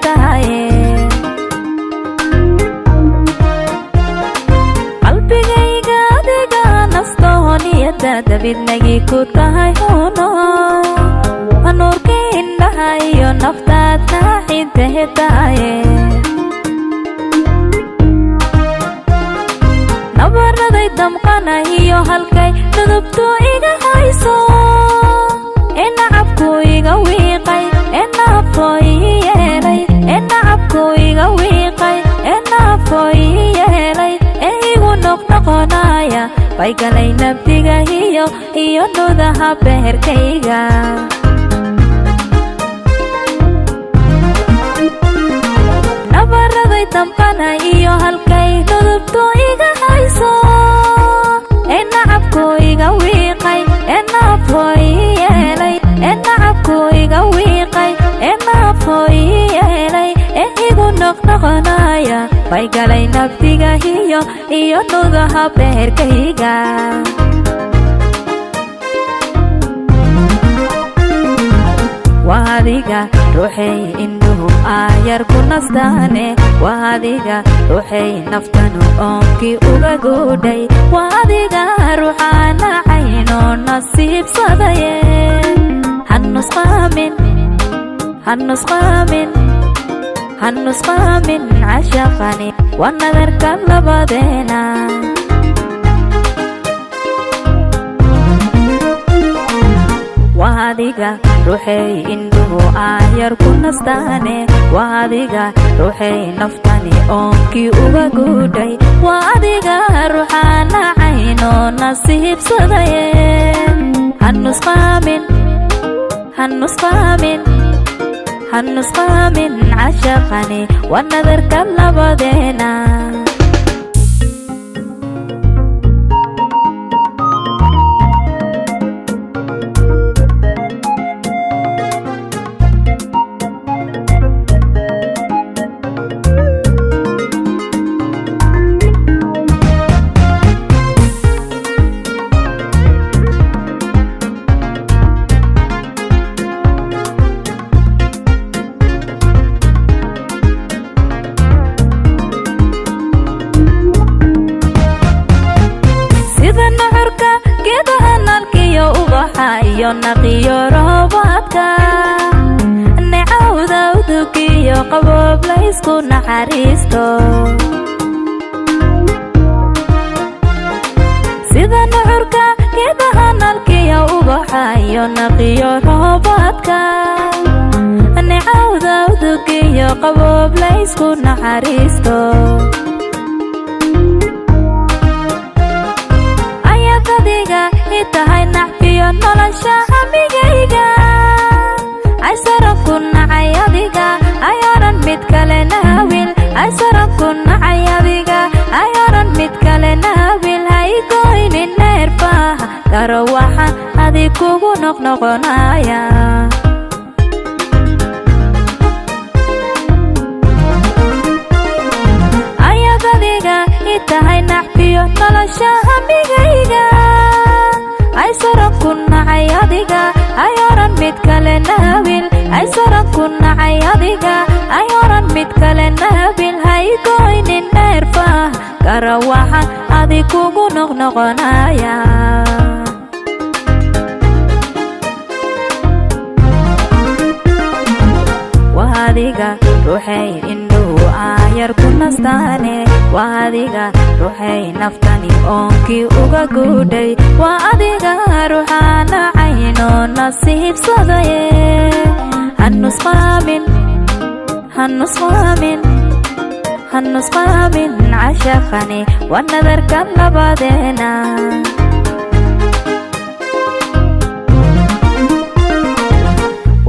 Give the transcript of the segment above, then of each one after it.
tahaye qalbigayga adiga nastooniyada dabidnagi ku tahay huno nuurka indhaha iyo naftaad naaxintahe tahaye nabaraday damqanayo halkay dudubtu iga hayso nacabku iga wiiqay nafo ii yeelay nacabku iga wiiqay nafo ii yeelay igu noqnoqonaya bay galay nabdiga iyo nudaha beherkayga nabaraday damqanayo halkay dudubtu iga hayso nacabku iga wiiqay nafo ii yeelay nacabku iga wiiqay nafo ii yeelay igu noqnoqonaya bay galay nabdiga iyo nudaha beherkayga waadiga ruuxay indhuhu aayar ku nastaane waadiga ruuxay naftanu oonkii uga goodhay waadiga ruuxaana cayno nasiibsadaye hanusqaamin cashaqani waa nadarka labadeena waadiga ruuxay indhuhu aayar ku nastaane waadiga ruuxay naftani oonkii uga goodhay waadiga ruuxaana cayno nasiibsadaye hanusqaamin cashaqani waa nadarka labadeena iyo naqiyo roobaadka necawda udugiyo qaboob laysku naxariisto sida nucurka geedaha nalkiyo ubaxa iyo naqiyo roobaadka necawda udugiyo qaboob laysku naxariisto ayadadiga itahay nacfiyo nolosha hamigayga aysaran ku nacay adiga ayooran mid kale naawil aysaran ku nacay adiga ayooran mid kale naawil haygoynin neerfaha garo waxaan adig kugu noqnoqonaya ayadadiga itahay nacfiyo nolosha hamigayga aysaran ku nacay adiga ayooran mid kale naawil aysaran ku nacay adiga ayooran mid kale naawil haygoynin neerfaha garo waxaan adig kugu noqnoqonaya waadiga ruuxay indhuhu aayar ku nastaane waadiga ruuxay naftani oonkii uga goodhay waa adiga ruuxaana cayno nasiibsadaye hanusqaamin cashaqani waa nadarka labadeena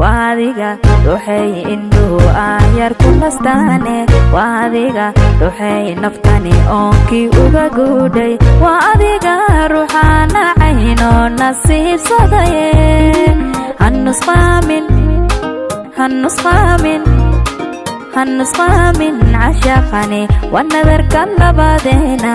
waadiga ruuxay indhuhu aayar ku nastaane waadiga ruuxay naftani oonkii uga goodhay waa adiga ruuxaana cayno nasiibsadaye hanusqaamin cashaqani waa nadarka labadeena